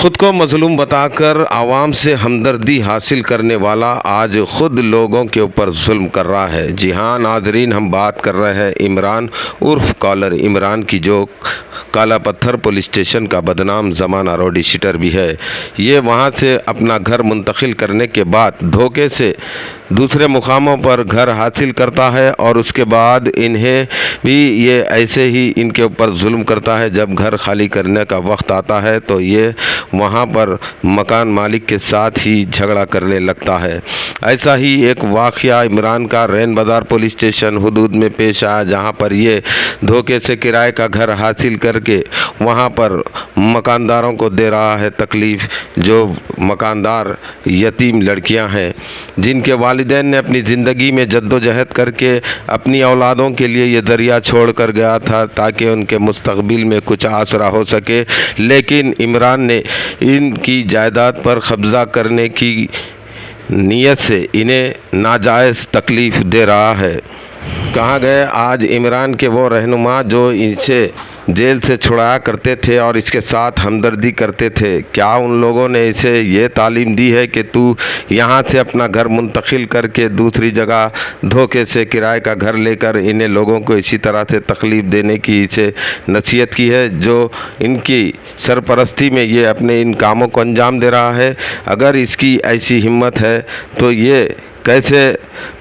खुद को मजलूम बताकर आवाम से हमदर्दी हासिल करने वाला आज खुद लोगों के ऊपर जुल्म कर रहा है। जी हाँ नाजरीन, हम बात कर रहे हैं इमरान उर्फ कॉलर इमरान की, जो काला पत्थर पुलिस स्टेशन का बदनाम ज़माना रौडी शीटर भी है। ये वहाँ से अपना घर मुंतकिल करने के बाद धोखे से दूसरे मुकामों पर घर हासिल करता है और उसके बाद इन्हें भी ये ऐसे ही इनके ऊपर जुल्म करता है। जब घर खाली करने का वक्त आता है तो ये वहाँ पर मकान मालिक के साथ ही झगड़ा करने लगता है। ऐसा ही एक वाक़या इमरान का रैन बाज़ार पुलिस स्टेशन हुदूद में पेश आया, जहाँ पर ये धोखे से किराए का घर हासिल करके वहाँ पर मकानदारों को दे रहा है तकलीफ़। जो मकानदार यतीम लड़कियां हैं, जिनके वालिदैन ने अपनी ज़िंदगी में जद्दोजहद करके अपनी औलादों के लिए ये दरिया छोड़ कर गया था ताकि उनके मुस्तकबिल में कुछ आसरा हो सके, लेकिन इमरान ने इनकी जायदाद पर कब्ज़ा करने की नीयत से इन्हें नाजायज़ तकलीफ़ दे रहा है। कहाँ गए आज इमरान के वो रहनुमा जो इनसे जेल से छुड़ाया करते थे और इसके साथ हमदर्दी करते थे? क्या उन लोगों ने इसे ये तालीम दी है कि तू यहाँ से अपना घर मुंतकिल करके दूसरी जगह धोखे से किराए का घर लेकर इन्हें लोगों को इसी तरह से तकलीफ़ देने की इसे नसीहत की है? जो इनकी सरपरस्ती में ये अपने इन कामों को अंजाम दे रहा है। अगर इसकी ऐसी हिम्मत है तो ये कैसे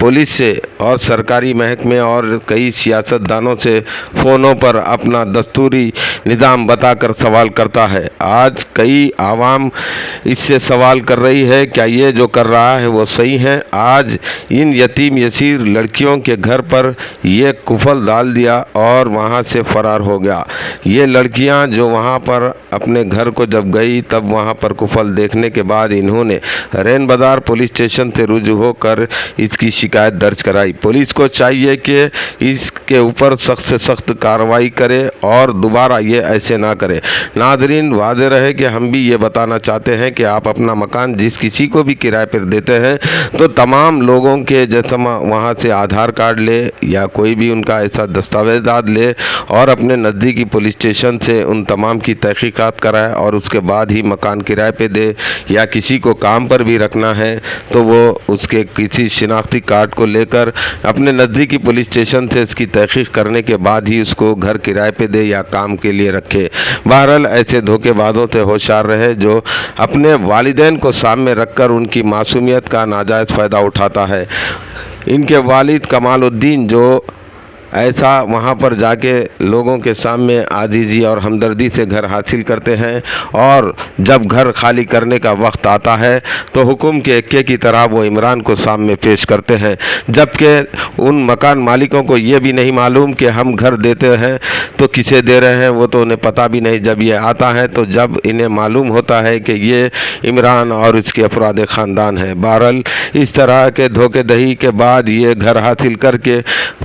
पुलिस से और सरकारी महकमे और कई सियासतदानों से फ़ोनों पर अपना दस्तूरी निज़ाम बताकर सवाल करता है? आज कई आवाम इससे सवाल कर रही है, क्या ये जो कर रहा है वो सही है? आज इन यतीम यसीर लड़कियों के घर पर ये कुफल डाल दिया और वहाँ से फ़रार हो गया। ये लड़कियाँ जो वहाँ पर अपने घर को जब गई, तब वहाँ पर कुफल देखने के बाद इन्होंने रैन बाज़ार पुलिस स्टेशन से रुजू होकर इसकी शिकायत दर्ज कराई। पुलिस को चाहिए कि इसके ऊपर सख्त से सख्त कार्रवाई करे और दोबारा ये ऐसे ना करे। नाज़रीन, वाज़ेह रहे कि हम भी ये बताना चाहते हैं कि आप अपना मकान जिस किसी को भी किराए पर देते हैं तो तमाम लोगों के जैसा वहाँ से आधार कार्ड ले या कोई भी उनका ऐसा दस्तावेज़ात ले और अपने नज़दीकी पुलिस स्टेशन से उन तमाम की तहकीकात कराए और उसके बाद ही मकान किराए पे दे। या किसी को काम पर भी रखना है तो वो उसके किसी शिनाख्ती कार्ड को लेकर अपने नज़दीकी पुलिस स्टेशन से इसकी तहकीक करने के बाद ही उसको घर किराए पे दे या काम के लिए रखे। बहरहाल ऐसे धोखेबाजों से होशियार रहे जो अपने वालिदैन को सामने रखकर उनकी मासूमियत का नाजायज़ फ़ायदा उठाता है। इनके वालिद कमालुद्दीन जो ऐसा वहाँ पर जाके लोगों के सामने आजीज़ी और हमदर्दी से घर हासिल करते हैं और जब घर खाली करने का वक्त आता है तो हुक्म के एक्के की तरह वो इमरान को सामने पेश करते हैं, जबकि उन मकान मालिकों को ये भी नहीं मालूम कि हम घर देते हैं तो किसे दे रहे हैं, वो तो उन्हें पता भी नहीं। जब ये आता है तो जब इन्हें मालूम होता है कि ये इमरान और इसके अफराद ख़ानदान है। बहरहाल इस तरह के धोखेदही के बाद ये घर हासिल करके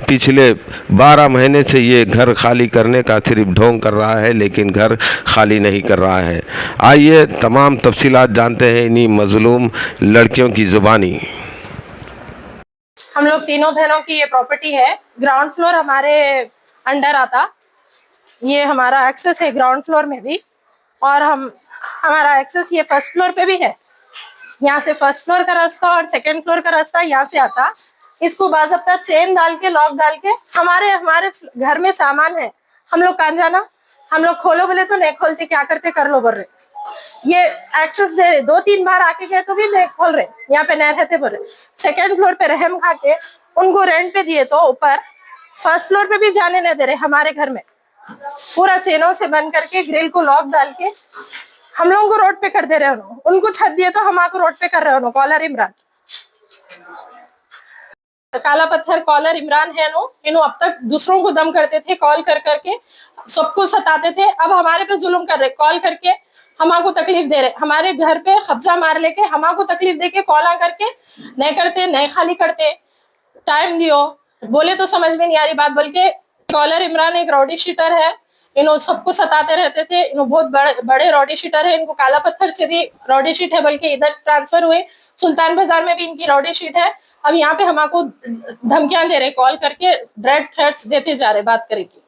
पिछले 12 महीने से ये घर खाली करने का सिर्फ ढोंग कर रहा है, लेकिन घर खाली नहीं कर रहा है। आइए तमाम तफसीलात जानते हैं इन्हीं मजलूम लड़कियों की ज़ुबानी। हम लोग तीनों बहनों की ये प्रॉपर्टी है। ग्राउंड फ्लोर हमारे अंडर आता, ये हमारा एक्सेस है ग्राउंड फ्लोर में भी, और हमारा एक्सेस ये फर्स्ट फ्लोर पे भी है। यहाँ से फर्स्ट फ्लोर का रास्ता और सेकंड फ्लोर का रास्ता यहाँ से आता। इसको बाज़ाब्ता चेन डाल के, लॉक डाल के, हमारे घर में सामान है, हम लोग कहाँ जाना? हम लोग खोलो बोले तो नहीं खोलते, क्या करते कर लो बोल रहे। ये एक्सेस दे 2-3 बार आके गए तो भी नहीं खोल रहे, यहाँ पे नहीं रहते बोल रहे। सेकेंड फ्लोर पे रहम खा के उनको रेंट पे दिए तो ऊपर फर्स्ट फ्लोर पे भी जाने नहीं दे रहे। हमारे घर में पूरा चेनों से बंद करके ग्रिल को लॉक डाल के हम लोगों को रोड पे कर दे रहे हो। उनको छत दिए तो हमारे रोड पे कर रहे हो। कॉलर इमरान, काला पत्थर कॉलर इमरान है नो। इन्हों अब तक दूसरों को दम करते थे, कॉल कर करके सबको सताते थे। अब हमारे पे जुल्म कर रहे, कॉल करके हमारे तकलीफ दे रहे। हमारे घर पे कब्जा मार लेके हमारे तकलीफ दे के कॉल करके नहीं करते, नहीं खाली करते। टाइम दियो बोले तो समझ में नहीं आ रही बात बोल के। कॉलर इमरान एक रॉडी शीटर है, इन्हों सबको सताते रहते थे। इन्हों बहुत बड़े रॉडी शीटर है। इनको काला पत्थर से भी रॉडी शीट है, बल्कि इधर ट्रांसफर हुए सुल्तान बाजार में भी इनकी रॉडी शीट है। अब यहाँ पे हमको धमकियां दे रहे, कॉल करके डेथ थ्रेट्स देते जा रहे बात करेगी।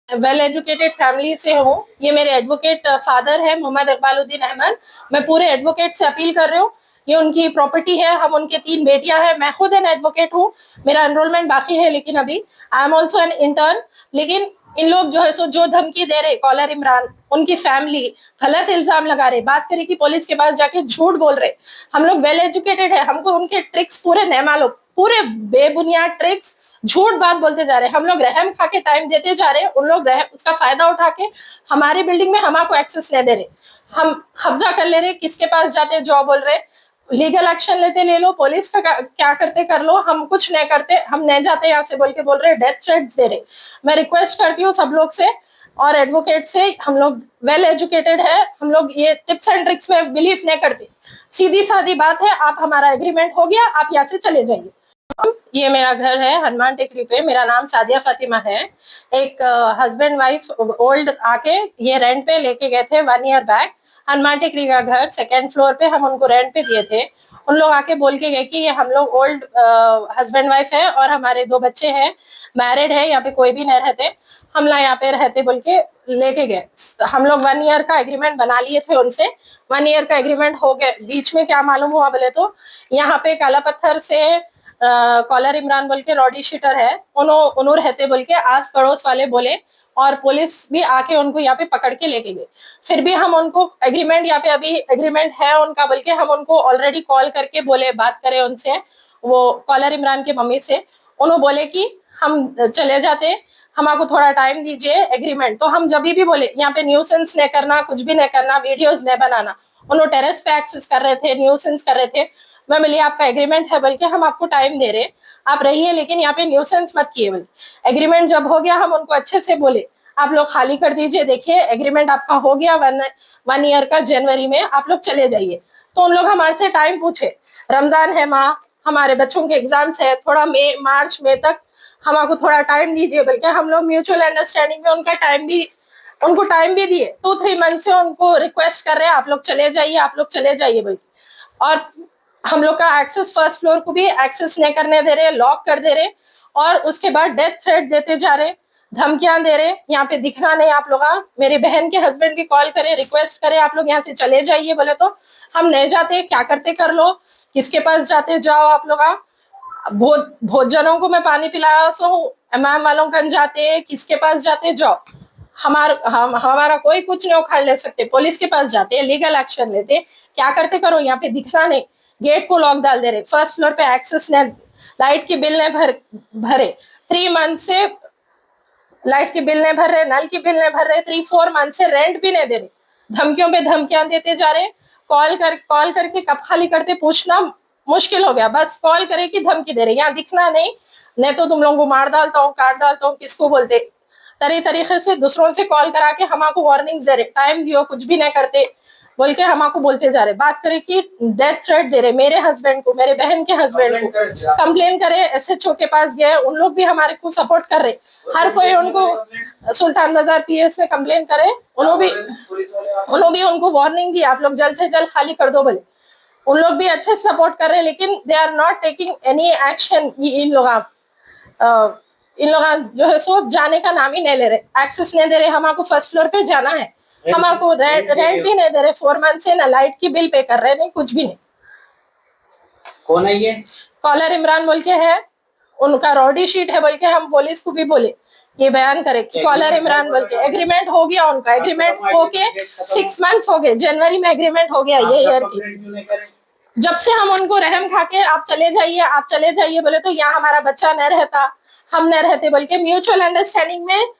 वेल एजुकेटेड फैमिली से हूँ। ये मेरे एडवोकेट फादर है मोहम्मद इकबालुद्दीन अहमद। मैं पूरे एडवोकेट से अपील कर रही हूँ, ये उनकी प्रॉपर्टी है। हम उनके 3 बेटियां हैं। मैं खुद एन एडवोकेट हूँ, मेरा एनरोलमेंट बाकी है, लेकिन अभी I am also an intern. लेकिन इन लोग जो है सो जो धमकी दे रहे, कॉलर इमरान, उनकी फैमिली गलत इल्जाम लगा रहे, बात करें कि पुलिस के पास जाके झूठ बोल रहे। हम लोग वेल एजुकेटेड है, हमको उनके ट्रिक्स पूरे नहीं मालूम, पूरे बेबुनियाद ट्रिक्स, झूठ बात बोलते जा रहे। हम लोग रहम खा के टाइम देते जा रहे, उन लोग उसका फायदा उठा के हमारी बिल्डिंग में हमको एक्सेस नहीं दे रहे। हम कब्जा कर ले रहे, किसके पास जाते जॉब बोल रहे, लीगल एक्शन लेते ले लो, पुलिस का क्या करते कर लो, हम कुछ नहीं करते, हम नहीं जाते यहाँ से बोल के बोल रहे, डेथ थ्रेट्स दे रहे। मैं रिक्वेस्ट करती हूँ सब लोग से और एडवोकेट से, हम लोग वेल एजुकेटेड है, हम लोग ये टिप्स एंड ट्रिक्स में बिलीव नहीं करते। सीधी सादी बात है, आप हमारा एग्रीमेंट हो गया, आप यहाँ से चले जाइए। ये मेरा घर है हनुमान टेकरी पे, मेरा नाम सादिया फातिमा है। एक हस्बैंड वाइफ ओल्ड आके ये रेंट पे लेके गए थे 1 ईयर बैक। हनुमान टेकरी का घर 2nd फ्लोर पे हम उनको रेंट पे दिए थे। उन लोग आके बोल के गए कि ये हम लोग ओल्ड हस्बैंड वाइफ है और हमारे 2 बच्चे हैं, मैरिड है, यहाँ पे कोई भी नहीं रहते, हम लोग यहाँ पे रहते बोल के लेके गए। हम लोग 1 ईयर का एग्रीमेंट बना लिए थे उनसे, 1 ईयर का एग्रीमेंट हो गए। बीच में क्या मालूम हुआ बोले तो, यहाँ पे काला पत्थर से कॉलर इमरान बोल के रॉडी शीटर है, उन्हों रहते बोल के आस पड़ोस वाले बोले, और पुलिस भी आके उनको यहाँ पे पकड़ के लेके गए। फिर भी हम उनको एग्रीमेंट, यहाँ पे अभी एग्रीमेंट है उनका बोल के हम उनको ऑलरेडी कॉल करके बोले, बात करें उनसे, वो कॉलर इमरान के मम्मी से, उन्होंने बोले कि हम चले जाते, हमको थोड़ा टाइम दीजिए एग्रीमेंट। तो हम जब भी बोले यहाँ पे न्यूसेंस नहीं करना, कुछ भी नहीं करना, वीडियोस नहीं बनाना, उन्होंने टेरेस पे एक्सेस कर रहे थे, न्यूसेंस कर रहे थे। मैं बोली आपका एग्रीमेंट है बल्कि हम आपको टाइम दे रहे, आप रहिए, लेकिन यहाँ पे न्यूसेंस मत किए। बोले एग्रीमेंट जब हो गया, हम उनको अच्छे से बोले आप लोग खाली कर दीजिए, देखिए एग्रीमेंट आपका हो गया 1 ईयर का, जनवरी में आप लोग चले जाइए। तो उन लोग हमारे से टाइम पूछे, रमजान है माँ, हमारे बच्चों के एग्जाम्स है, थोड़ा मार्च में तक हमको थोड़ा टाइम दीजिए, बल्कि हम लोग म्यूचुअल अंडरस्टैंडिंग में उनको टाइम भी दिए। 2-3 मंथ से उनको रिक्वेस्ट कर रहे हैं आप लोग चले जाइए, आप लोग चले जाइए बोल। और हम लोग का एक्सेस 1st फ्लोर को भी एक्सेस नहीं करने दे रहे, लॉक कर दे रहे, और उसके बाद डेथ थ्रेट देते जा रहे, धमकियां दे रहे, यहाँ पे दिखना नहीं आप लोग। मेरी बहन के हस्बैंड भी कॉल करे, रिक्वेस्ट करे आप लोग यहाँ से चले जाइए, बोले तो हम नहीं जाते, क्या करते कर लो, किसके पास जाते जाओ आप लोग। बहुत जनों को मैं पानी पिलाया सो हूँ, इमाम वालों कन जाते, किसके पास जाते जाओ, हमारा कोई कुछ नहीं उखाड़ ले सकते, पुलिस के पास जाते, लीगल एक्शन लेते, क्या करते करो, यहाँ पे दिखना नहीं, गेट को लॉक डाल दे रहे, 1st फ्लोर पे एक्सेस नहीं, लाइट के बिल नहीं भरे 3 मंथ से, लाइट के बिल नहीं भर रहे, नल के बिल नहीं भर रहे, 3-4 मंथ से रेंट भी नहीं दे रहे, धमकियों पे धमकियां देते जा रहे। कॉल करके कब खाली करते पूछना मुश्किल हो गया, बस कॉल करे कि धमकी दे रहे, यहाँ दिखना नहीं तो तुम लोगों को मार डालता हूँ, काट डालता हूँ, किसको बोलते, तरीके से दूसरों से कॉल करा के हमको वार्निंग्स दे रहे, टाइम दियो, कुछ भी नहीं करते बोल के हमको बोलते जा रहे, बात करे कि डेथ थ्रेट दे रहे मेरे हस्बैंड को, मेरे बहन के हस्बैंड को, कंप्लेन करे, SHO के पास गए, उन लोग भी हमारे को सपोर्ट कर रहे, हर कोई उनको सुल्तान बाजार PS में कंप्लेन करे, उन्होंने भी उनको वार्निंग दी आप लोग जल्द से जल्द खाली कर दो बोले, उन लोग भी अच्छे से सपोर्ट कर रहे, लेकिन they are not taking any action. इन लोग जो है सो जाने का नाम ही नहीं ले रहे, एक्सेस नहीं दे रहे, हमको 1st फ्लोर पे जाना है, हमको रेंट भी नहीं दे रहे 4 मंथ से, ना लाइट की बिल पे कर रहे, नहीं कुछ भी नहीं। कौन है ये? कॉलर इमरान बोल के है, उनका रॉडी शीट है बोल के हम पुलिस को भी बोले, ये बयान करे कि कॉलर इमरान बोल के एग्रीमेंट हो गया उनका, एग्रीमेंट होके 6 मंथ्स हो गए, जनवरी में एग्रीमेंट हो गया ये ईयर की। जब से हम उनको रहम खा के आप चले जाइए बोले, तो यहाँ हमारा बच्चा नहीं रहता, हम नहीं रहते बोल के म्यूचुअल अंडरस्टैंडिंग में,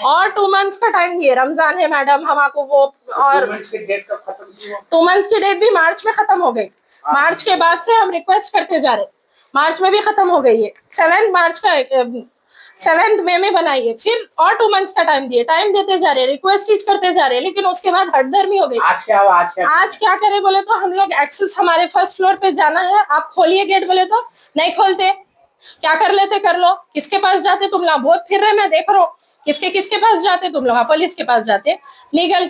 और 2 मंथ्स का टाइम दिए, रमजान है मैडम हमको वो, और 2 मंथ्स की डेट कब खत्म की? 2 मंथ्स की डेट भी मार्च में खत्म हो गई, मार्च के बाद से हम रिक्वेस्ट करते जा रहे, मार्च में भी खत्म हो गई है, 7 मई में बनाइए, फिर और 2 मंथ्स का टाइम दिए, टाइम देते जा रहे, रिक्वेस्ट टीच करते जा रहे, लेकिन उसके बाद हटधर्मी हो गई। आज क्या करे बोले तो, हम लोग एक्सेस हमारे 1st फ्लोर पे जाना है, आप खोलिए गेट बोले तो नहीं खोलते, क्या कर लेते कर लो, किसके पास जाते तुम लोग, बहुत फिर रहे, मैं देख रहा हूँ किसके पास जाते तुम लोग, पुलिस के पास जाते, लीगल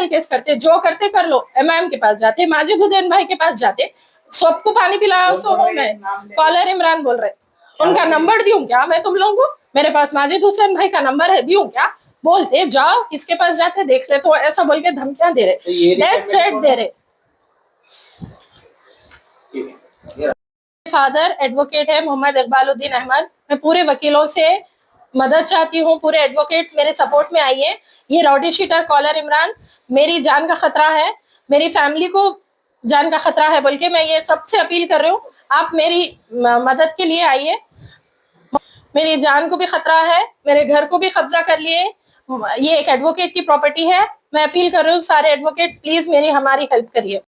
केस करते, जो करते कर लो, इमाम के पास जाते, माजिदुद्दीन भाई के पास जाते, सबको पानी पिलाया सो हूँ मैं, कॉलर इमरान बोल रहे, उनका नंबर दूं क्या मैं तुम लोगों को, मेरे पास माजिद हुसैन भाई का नंबर है, दूं क्या? बोलते जाओ, किसके पास जाते देख ले, तो ऐसा बोल के धमकियां दे तो ये रहे, डेथ थ्रेट दे रहे। ठीक है, फादर एडवोकेट है मोहम्मद इकबालुद्दीन अहमद। मैं पूरे वकीलों से मदद चाहती हूँ, पूरे एडवोकेट्स मेरे सपोर्ट में आइए। ये राउडी शीटर कॉलर इमरान मेरी जान का खतरा है, मेरी फैमिली को जान का खतरा है बोल के मैं ये सबसे अपील कर रही हूँ, आप मेरी मदद के लिए आइए। मेरी जान को भी खतरा है, मेरे घर को भी कब्जा कर लिए। ये एक एडवोकेट की प्रॉपर्टी है। मैं अपील कर रही हूँ सारे एडवोकेट, प्लीज मेरी हमारी हेल्प करिए।